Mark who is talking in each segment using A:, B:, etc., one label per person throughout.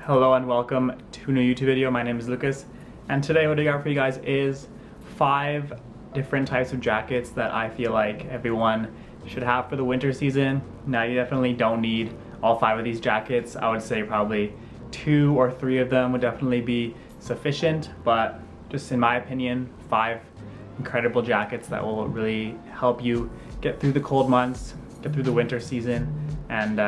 A: Hello and welcome to a new YouTube video. My name is Lucas, and today what I got for you guys is 5 different types of jackets that I feel like everyone should have for the winter season. Now, you definitely don't need all 5 of these jackets. I would say probably 2 or 3 of them would definitely be sufficient, but just in my opinion, 5 incredible jackets that will really help you get through the cold months, get through the winter season, and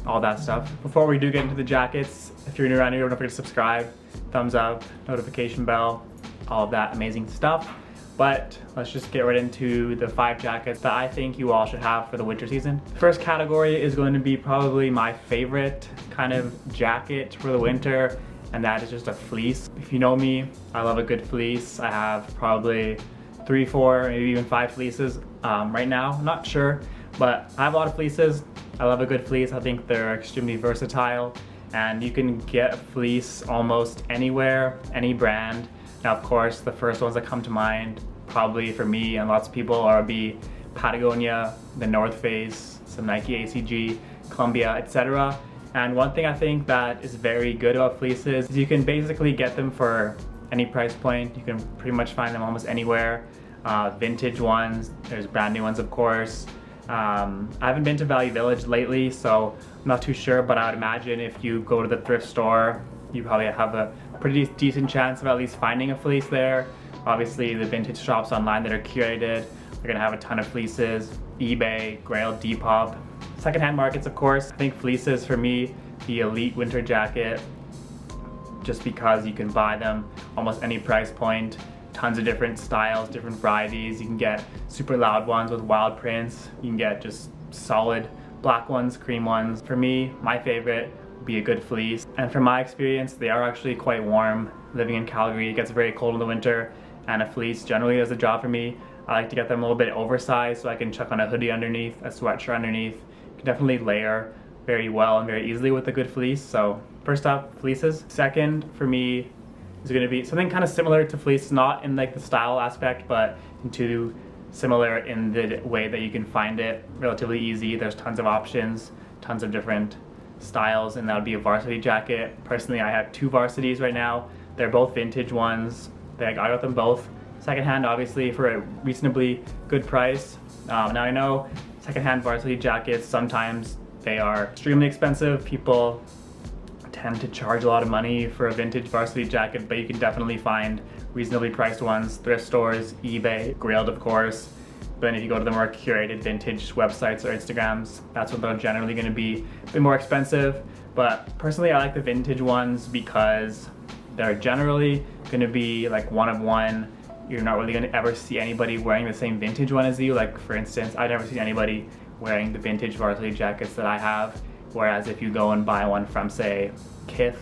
A: all that stuff. Before we do get into the jackets, if you're new around here, don't forget to subscribe, thumbs up, notification bell, all of that amazing stuff. But let's just get right into the 5 jackets that I think you all should have for the winter season. The first category is going to be probably my favorite kind of jacket for the winter, and that is just a fleece. If you know me, I love a good fleece. I have probably 3, 4, maybe even 5 fleeces right now. I'm not sure, but I have a lot of fleeces. I love a good fleece. I think they're extremely versatile, and you can get a fleece almost anywhere, any brand. Now, of course, the first ones that come to mind, probably for me and lots of people, are be Patagonia, the North Face, some Nike ACG, Columbia, etc. And one thing I think that is very good about fleeces is you can basically get them for any price point. You can pretty much find them almost anywhere. Vintage ones, there's brand new ones, of course. I haven't been to Value Village lately, so I'm not too sure, but I would imagine if you go to the thrift store, you probably have a pretty decent chance of at least finding a fleece there. Obviously, the vintage shops online that are curated are gonna have a ton of fleeces. eBay, Grail, Depop. Secondhand markets, of course. I think fleeces, for me, the elite winter jacket, just because you can buy them almost any price point. Tons of different styles, different varieties. You can get super loud ones with wild prints. You can get just solid black ones, cream ones. For me, my favorite would be a good fleece. And from my experience, they are actually quite warm. Living in Calgary, it gets very cold in the winter, and a fleece generally does the job for me. I like to get them a little bit oversized so I can chuck on a hoodie underneath, a sweatshirt underneath. You can definitely layer very well and very easily with a good fleece. So first up, fleeces. Second, for me, is going to be something kind of similar to fleece, not in like the style aspect, but into similar in the way that you can find it relatively easy. There's tons of options, tons of different styles, and that would be a varsity jacket. Personally, I have 2 varsities right now. They're both vintage ones. I got them both secondhand, obviously, for a reasonably good price. Now, I know secondhand varsity jackets, sometimes they are extremely expensive. People tend to charge a lot of money for a vintage varsity jacket, but you can definitely find reasonably priced ones, thrift stores, eBay, Grailed, of course. But then if you go to the more curated vintage websites or Instagrams, that's when they're generally going to be a bit more expensive. But personally, I like the vintage ones because they're generally going to be like one of one. You're not really going to ever see anybody wearing the same vintage one as you. Like, for instance, I've never seen anybody wearing the vintage varsity jackets that I have. Whereas if you go and buy one from, say, Kith,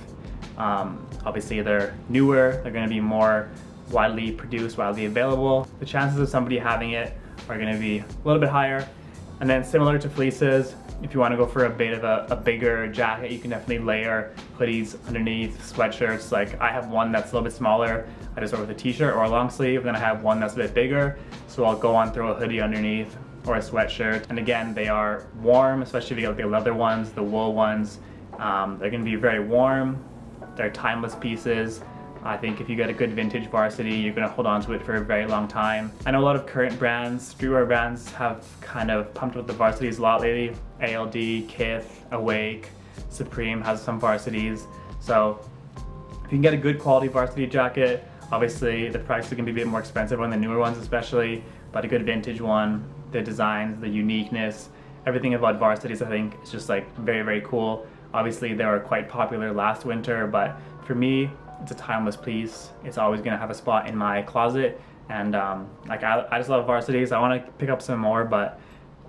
A: obviously they're newer, they're going to be more widely produced, widely available. The chances of somebody having it are going to be a little bit higher. And then similar to fleeces, if you want to go for a bit of a bigger jacket, you can definitely layer hoodies underneath, sweatshirts. Like, I have one that's a little bit smaller. I just wear with a t-shirt or a long sleeve. Then I have one that's a bit bigger, so I'll go on throw a hoodie underneath or a sweatshirt. And again, they are warm, especially if you get the leather ones, the wool ones. They're going to be very warm. They're timeless pieces. I think if you get a good vintage varsity, you're going to hold on to it for a very long time. I know a lot of current brands, streetwear brands, have kind of pumped with the varsities a lot lately. ALD, Kith, Awake, Supreme has some varsities. So if you can get a good quality varsity jacket, obviously the price is going to be a bit more expensive on the newer ones especially, but a good vintage one, the designs, the uniqueness, everything about varsities, I think, is just like very, very cool. Obviously, they were quite popular last winter, but for me, it's a timeless piece. It's always gonna have a spot in my closet, and like I just love varsities. I want to pick up some more, but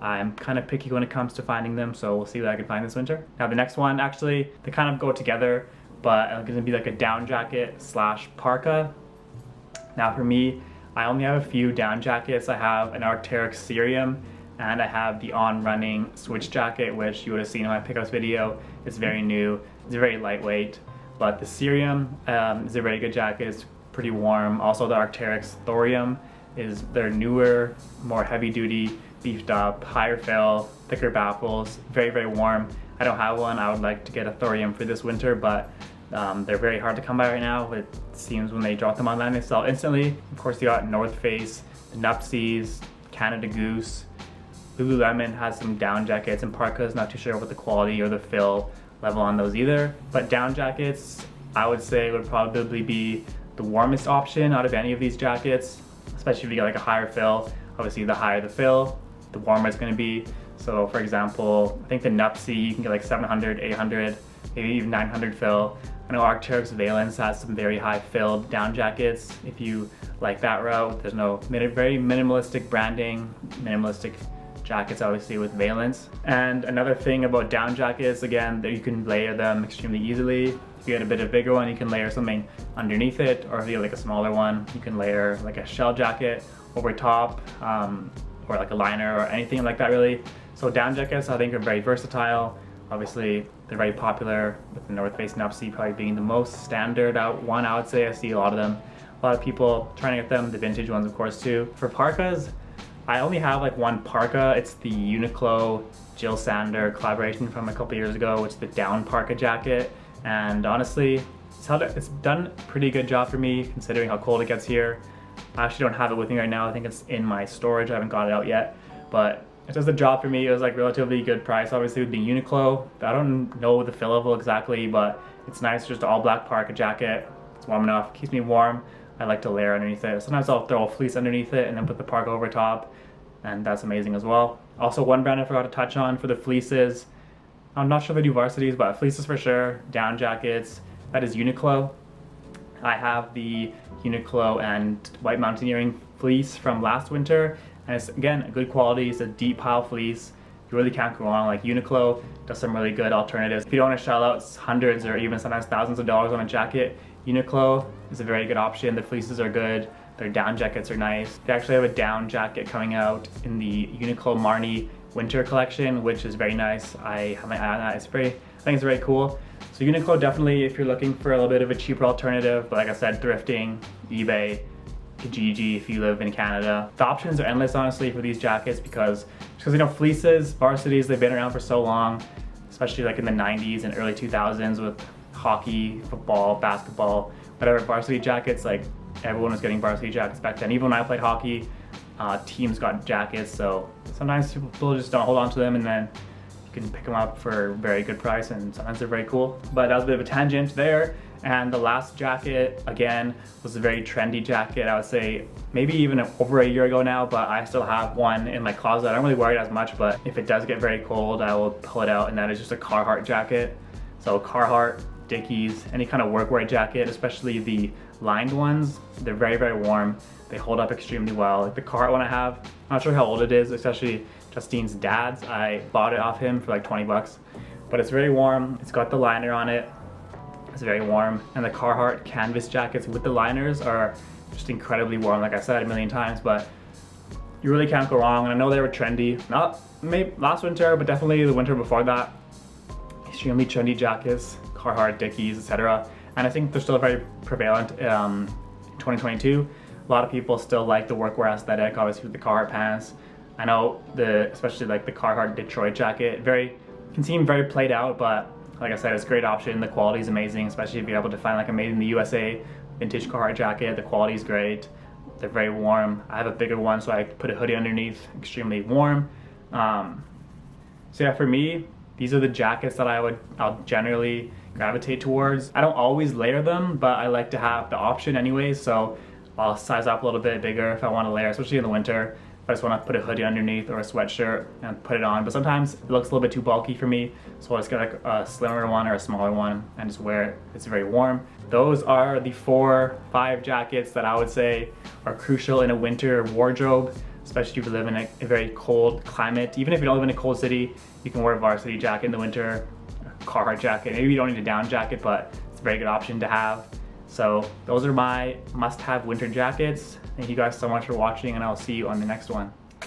A: I'm kind of picky when it comes to finding them, so we'll see what I can find this winter. Now, the next one, actually, they kind of go together, but it's gonna be like a down jacket slash parka. Now, for me, I only have a few down jackets. I have an Arc'teryx Cerium, and I have the On Running Switch jacket, which you would have seen in my pickups video. It's very new, it's very lightweight, but the Cerium is a very good jacket. It's pretty warm. Also, the Arc'teryx Thorium is their newer, more heavy duty, beefed up, higher fill, thicker baffles, very, very warm. I don't have one. I would like to get a Thorium for this winter, but They're very hard to come by right now. It seems when they drop them online, they sell instantly. Of course, you got North Face, the Nuptsies, Canada Goose. Lululemon has some down jackets and parkas. Not too sure what the quality or the fill level on those either. But down jackets, I would say would probably be the warmest option out of any of these jackets, especially if you get like a higher fill. Obviously, the higher the fill, the warmer it's going to be. So for example, I think the Nuptsie, you can get like 700, 800, maybe even 900 fill. I know Arc'teryx Valence has some very high filled down jackets. If you like that route, there's no very minimalistic branding, minimalistic jackets obviously with Valence. And another thing about down jackets, again, that you can layer them extremely easily. If you get a bit of bigger one, you can layer something underneath it, or if you get like a smaller one, you can layer like a shell jacket over top, or like a liner or anything like that really. So down jackets I think are very versatile. Obviously they're very popular, with the North Face Nuptsie probably being the most standard one, I would say. I see a lot of them, a lot of people trying to get them, the vintage ones of course too. For parkas, I only have like one parka. It's the Uniqlo Jill Sander collaboration from a couple years ago. It's the down parka jacket, and honestly it's done a pretty good job for me considering how cold it gets here. I actually don't have it with me right now. I think it's in my storage. I haven't got it out yet, but it does the job for me. It was like relatively good price, obviously with being Uniqlo. I don't know the fill level exactly, but it's nice. Just an all black parka jacket. It's warm enough, keeps me warm. I like to layer underneath it. Sometimes I'll throw a fleece underneath it and then put the parka over top, and that's amazing as well. Also, one brand I forgot to touch on for the fleeces, I'm not sure if they do varsities, but fleeces for sure, down jackets, that is Uniqlo. I have the Uniqlo and White Mountaineering fleece from last winter, and it's again a good quality. It's a deep pile fleece. You really can't go wrong. Like Uniqlo does some really good alternatives. If you don't want to shell out hundreds or even sometimes thousands of dollars on a jacket, Uniqlo is a very good option. The fleeces are good. Their down jackets are nice. They actually have a down jacket coming out in the Uniqlo Marnie winter collection, which is very nice. I have my eye on that. I think it's very cool. So Uniqlo, definitely if you're looking for a little bit of a cheaper alternative, but like I said, thrifting, eBay, Kijiji if you live in Canada. The options are endless honestly for these jackets because you know, fleeces, varsities, they've been around for so long, especially like in the 90s and early 2000s with hockey, football, basketball, whatever. Varsity jackets, like everyone was getting varsity jackets back then. Even when I played hockey, teams got jackets, so sometimes people just don't hold on to them, and then you can pick them up for a very good price, and sometimes they're very cool. But that was a bit of a tangent there. And the last jacket, again, was a very trendy jacket. I would say maybe even over a year ago now, but I still have one in my closet. I don't really wear it as much, but if it does get very cold, I will pull it out, and that is just a Carhartt jacket. So Carhartt, Dickies, any kind of workwear jacket, especially the lined ones, they're very, very warm. They hold up extremely well. Like the Carhartt one I have, I'm not sure how old it is, especially Justine's dad's. I bought it off him for like 20 bucks, but it's very warm. It's got the liner on it. It's very warm, and the Carhartt canvas jackets with the liners are just incredibly warm, like I said a million times, but you really can't go wrong. And I know they were trendy, not maybe last winter, but definitely the winter before that. Extremely trendy jackets, Carhartt, Dickies, etc. And I think they're still very prevalent in 2022. A lot of people still like the workwear aesthetic, obviously with the Carhartt pants. I know especially like the Carhartt Detroit jacket, can seem very played out, but like I said, it's a great option. The quality is amazing, especially if you're able to find like a made in the USA vintage Carhartt jacket. The quality is great. They're very warm. I have a bigger one, so I put a hoodie underneath, extremely warm. So yeah, for me, these are the jackets that I'll generally gravitate towards. I don't always layer them, but I like to have the option anyways, so I'll size up a little bit bigger if I want to layer, especially in the winter. If I just want to put a hoodie underneath or a sweatshirt and put it on, but sometimes it looks a little bit too bulky for me, so I'll just get like a slimmer one or a smaller one and just wear it. It's very warm. Those are the 4-5 jackets that I would say are crucial in a winter wardrobe, especially if you live in a very cold climate. Even if you don't live in a cold city, you can wear a varsity jacket in the winter, a Carhartt jacket. Maybe you don't need a down jacket, but it's a very good option to have. So those are my must-have winter jackets. Thank you guys so much for watching, and I'll see you on the next one.